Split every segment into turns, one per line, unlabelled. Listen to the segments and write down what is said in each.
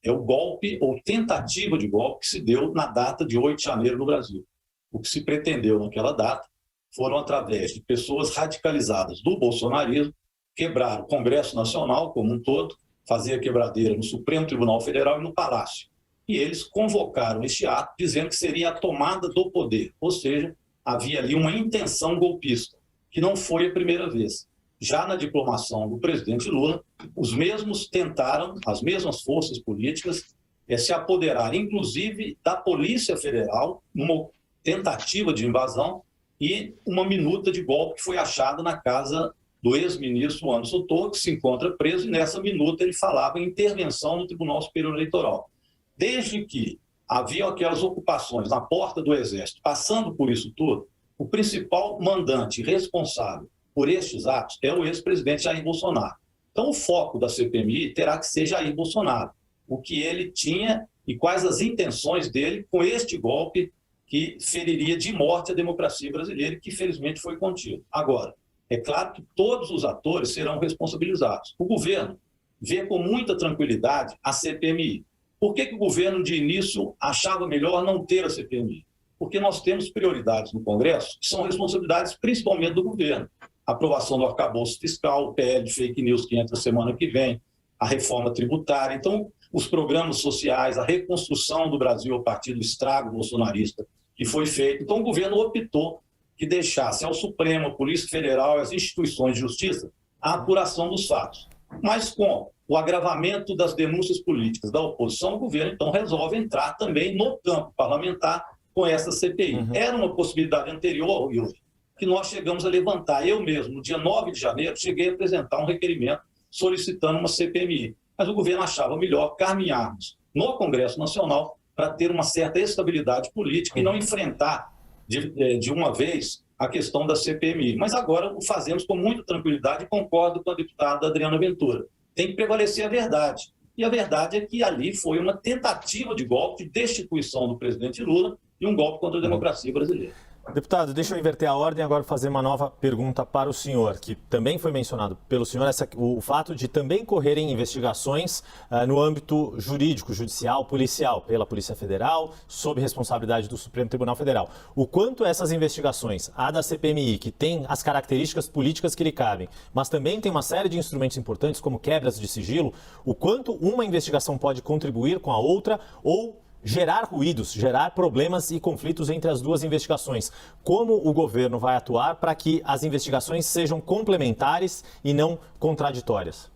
é o golpe ou tentativa de golpe que se deu na data de 8 de janeiro no Brasil. O que se pretendeu naquela data foram, através de pessoas radicalizadas do bolsonarismo, quebrar o Congresso Nacional como um todo, fazer a quebradeira no Supremo Tribunal Federal e no Palácio. E eles convocaram este ato dizendo que seria a tomada do poder, ou seja, havia ali uma intenção golpista, que não foi a primeira vez. Já na diplomação do presidente Lula, os mesmos tentaram, as mesmas forças políticas, se apoderar, inclusive, da Polícia Federal, numa tentativa de invasão e uma minuta de golpe que foi achada na casa do ex-ministro Anderson Torres, que se encontra preso, e nessa minuta ele falava em intervenção no Tribunal Superior Eleitoral. Desde que haviam aquelas ocupações na porta do Exército, passando por isso tudo, o principal mandante responsável por estes atos é o ex-presidente Jair Bolsonaro. Então, o foco da CPMI terá que ser Jair Bolsonaro, o que ele tinha e quais as intenções dele com este golpe que feriria de morte a democracia brasileira e que, felizmente, foi contido. Agora, é claro que todos os atores serão responsabilizados. O governo vê com muita tranquilidade a CPMI. Por que o governo, de início, achava melhor não ter a CPMI? Porque nós temos prioridades no Congresso que são responsabilidades principalmente do governo. A aprovação do arcabouço fiscal, o PL de fake news que entra semana que vem, a reforma tributária. Então, os programas sociais, a reconstrução do Brasil a partir do estrago bolsonarista que foi feito. Então, o governo optou que deixasse ao Supremo, à Polícia Federal e às instituições de justiça a apuração dos fatos. Mas com o agravamento das denúncias políticas da oposição, o governo, então, resolve entrar também no campo parlamentar com essa CPI. Era uma possibilidade anterior, Yuri, que nós chegamos a levantar. Eu mesmo, no dia 9 de janeiro, cheguei a apresentar um requerimento solicitando uma CPMI. Mas o governo achava melhor caminharmos no Congresso Nacional para ter uma certa estabilidade política e não enfrentar de uma vez a questão da CPMI. Mas agora o fazemos com muita tranquilidade e concordo com a deputada Adriana Ventura. Tem que prevalecer a verdade. E a verdade é que ali foi uma tentativa de golpe, de destituição do presidente Lula e um golpe contra a democracia brasileira.
Deputado, deixa eu inverter a ordem e agora fazer uma nova pergunta para o senhor, que também foi mencionado pelo senhor, o fato de também correrem investigações no âmbito jurídico, judicial, policial, pela Polícia Federal, sob responsabilidade do Supremo Tribunal Federal. O quanto essas investigações, a da CPMI, que tem as características políticas que lhe cabem, mas também tem uma série de instrumentos importantes, como quebras de sigilo, o quanto uma investigação pode contribuir com a outra ou gerar ruídos, gerar problemas e conflitos entre as duas investigações. Como o governo vai atuar para que as investigações sejam complementares e não contraditórias?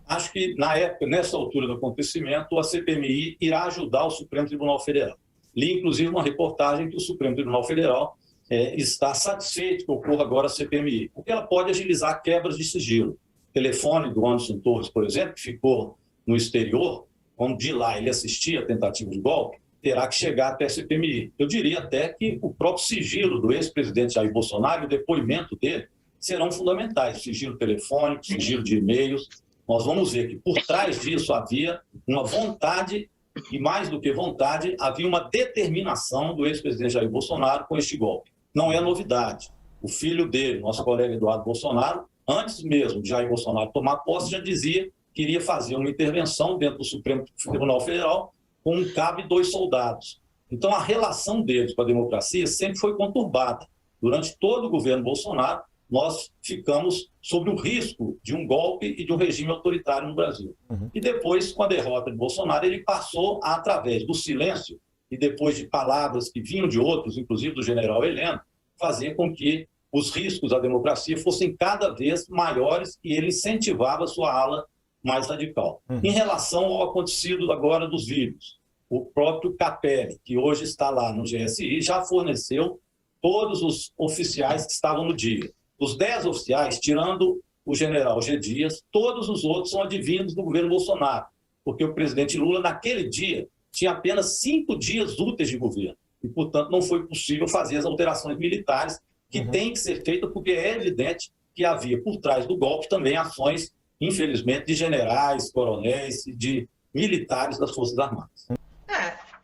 Acho que, na época, nessa altura do acontecimento, a CPMI irá ajudar o Supremo Tribunal Federal. Li, inclusive, uma reportagem que o Supremo Tribunal Federal está satisfeito que ocorra agora a CPMI, porque ela pode agilizar quebras de sigilo. O telefone do Anderson Torres, por exemplo, que ficou no exterior, quando de lá ele assistia a tentativa de golpe, terá que chegar até a CPMI. Eu diria até que o próprio sigilo do ex-presidente Jair Bolsonaro e o depoimento dele serão fundamentais. Sigilo telefônico, sigilo de e-mails. Nós vamos ver que por trás disso havia uma vontade, e mais do que vontade, havia uma determinação do ex-presidente Jair Bolsonaro com este golpe. Não é novidade. O filho dele, nosso colega Eduardo Bolsonaro, antes mesmo de Jair Bolsonaro tomar posse, já dizia queria fazer uma intervenção dentro do Supremo Tribunal Federal com um cabo e 2 soldados. Então, a relação deles com a democracia sempre foi conturbada. Durante todo o governo Bolsonaro, nós ficamos sob o risco de um golpe e de um regime autoritário no Brasil. E depois, com a derrota de Bolsonaro, ele passou a, através do silêncio e depois de palavras que vinham de outros, inclusive do general Heleno, fazer com que os riscos à democracia fossem cada vez maiores e ele incentivava a sua ala mais radical. Em relação ao acontecido agora dos vídeos, o próprio Capelli, que hoje está lá no GSI, já forneceu todos os oficiais que estavam no dia. Os 10 oficiais, tirando o general G. Dias, todos os outros são advindos do governo Bolsonaro, porque o presidente Lula, naquele dia, tinha apenas 5 dias úteis de governo, e, portanto, não foi possível fazer as alterações militares que têm que ser feitas, porque é evidente que havia, por trás do golpe, também ações, infelizmente, de generais, coronéis e de militares das Forças Armadas.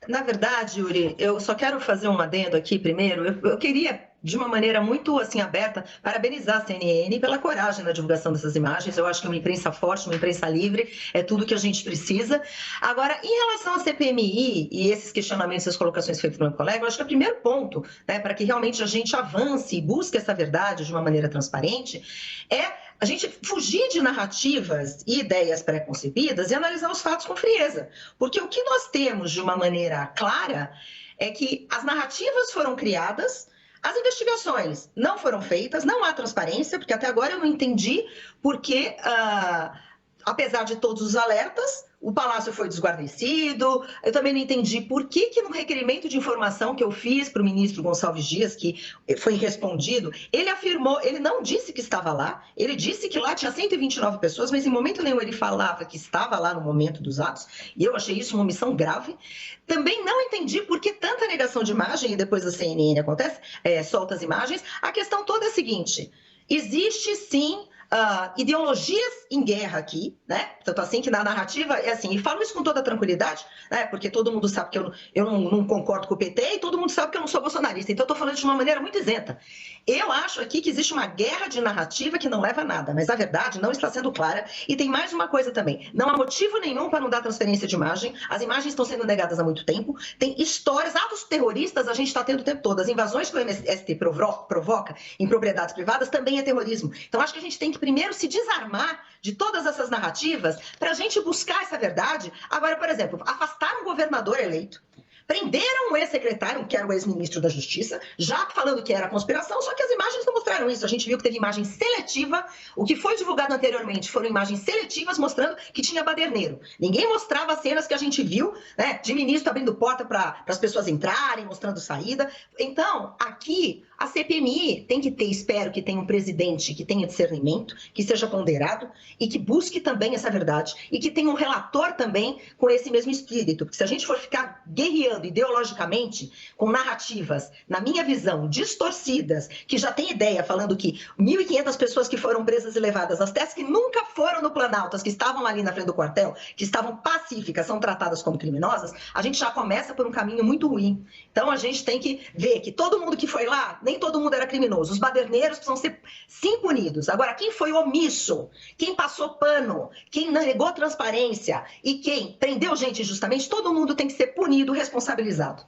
Na verdade, Yuri, eu só quero fazer um adendo aqui primeiro. Eu queria de uma maneira muito assim aberta, parabenizar a CNN pela coragem na divulgação dessas imagens. Eu acho que uma imprensa forte, uma imprensa livre, é tudo que a gente precisa. Agora, em relação à CPMI e esses questionamentos, essas colocações feitas pelo meu colega, eu acho que o primeiro ponto, né, para que realmente a gente avance e busque essa verdade de uma maneira transparente, é a gente fugir de narrativas e ideias pré-concebidas e analisar os fatos com frieza. Porque o que nós temos de uma maneira clara é que as narrativas foram criadas, as investigações não foram feitas, não há transparência, porque até agora eu não entendi por que, apesar de todos os alertas, o Palácio foi desguarnecido. Eu também não entendi por que no requerimento de informação que eu fiz para o ministro Gonçalves Dias, que foi respondido, ele afirmou, ele não disse que estava lá, ele disse que lá tinha 129 pessoas, mas em momento nenhum ele falava que estava lá no momento dos atos, e eu achei isso uma omissão grave. Também não entendi por que tanta negação de imagem, e depois a CNN acontece, solta as imagens. A questão toda é a seguinte: existe sim ideologias em guerra aqui, né? Tanto assim que na narrativa é assim, e falo isso com toda tranquilidade, né? Porque todo mundo sabe que eu não concordo com o PT e todo mundo sabe que eu não sou bolsonarista, então eu estou falando de uma maneira muito isenta. Eu acho aqui que existe uma guerra de narrativa que não leva a nada, mas a verdade não está sendo clara. E tem mais uma coisa também: não há motivo nenhum para não dar transferência de imagem, as imagens estão sendo negadas há muito tempo, tem histórias, atos terroristas a gente está tendo o tempo todo, as invasões que o MST provoca em propriedades privadas também é terrorismo. Então acho que a gente tem que primeiro se desarmar de todas essas narrativas para a gente buscar essa verdade. Agora, por exemplo, afastaram um governador eleito, prenderam um ex-secretário, que era o ex-ministro da Justiça, já falando que era conspiração, só que as imagens não mostraram isso. A gente viu que teve imagem seletiva. O que foi divulgado anteriormente foram imagens seletivas mostrando que tinha baderneiro. Ninguém mostrava as cenas que a gente viu, né, de ministro abrindo porta para as pessoas entrarem, mostrando saída. Então, aqui, a CPMI tem que ter, espero que tenha um presidente que tenha discernimento, que seja ponderado e que busque também essa verdade e que tenha um relator também com esse mesmo espírito. Porque se a gente for ficar guerreando ideologicamente com narrativas, na minha visão, distorcidas, que já tem ideia falando que 1.500 pessoas que foram presas e levadas às TES, que nunca foram no Planalto, as que estavam ali na frente do quartel, que estavam pacíficas, são tratadas como criminosas, a gente já começa por um caminho muito ruim. Então a gente tem que ver que todo mundo que foi lá, nem todo mundo era criminoso. Os baderneiros precisam ser sim punidos. Agora, quem foi omisso, quem passou pano, quem negou transparência e quem prendeu gente injustamente, todo mundo tem que ser punido, responsabilizado.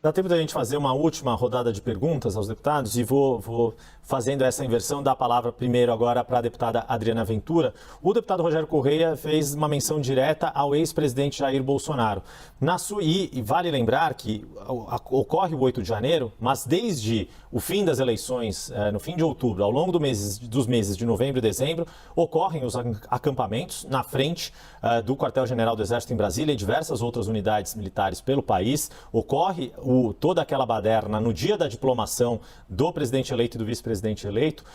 Dá tempo da gente fazer uma última rodada de perguntas aos deputados e vou fazendo essa inversão da palavra primeiro agora para a deputada Adriana Ventura. O deputado Rogério Correia fez uma menção direta ao ex-presidente Jair Bolsonaro. E vale lembrar que ocorre o 8 de janeiro, mas desde o fim das eleições, no fim de outubro, ao longo dos meses de novembro e dezembro, ocorrem os acampamentos na frente do quartel-general do Exército em Brasília e diversas outras unidades militares pelo país. Ocorre toda aquela baderna no dia da diplomação do presidente eleito e do vice-presidente eleito.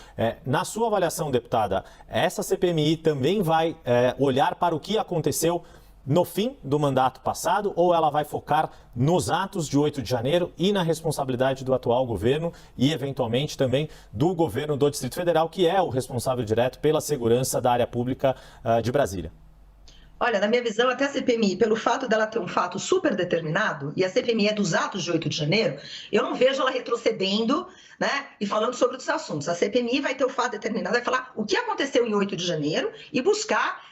Na sua avaliação, deputada, essa CPMI também vai olhar para o que aconteceu no fim do mandato passado, ou ela vai focar nos atos de 8 de janeiro e na responsabilidade do atual governo e, eventualmente, também do governo do Distrito Federal, que é o responsável direto pela segurança da área pública de Brasília?
Olha, na minha visão, até a CPMI, pelo fato dela ter um fato super determinado, e a CPMI é dos atos de 8 de janeiro, eu não vejo ela retrocedendo, né, e falando sobre outros assuntos. A CPMI vai ter o fato determinado, vai falar o que aconteceu em 8 de janeiro e buscar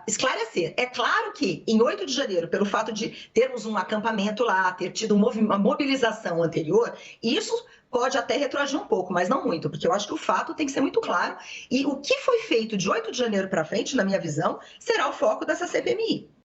esclarecer. É claro que em 8 de janeiro, pelo fato de termos um acampamento lá, ter tido uma mobilização anterior, isso pode até retroagir um pouco, mas não muito, porque eu acho que o fato tem que ser muito claro. E o que foi feito de 8 de janeiro para frente, na minha visão, será o foco dessa CPMI.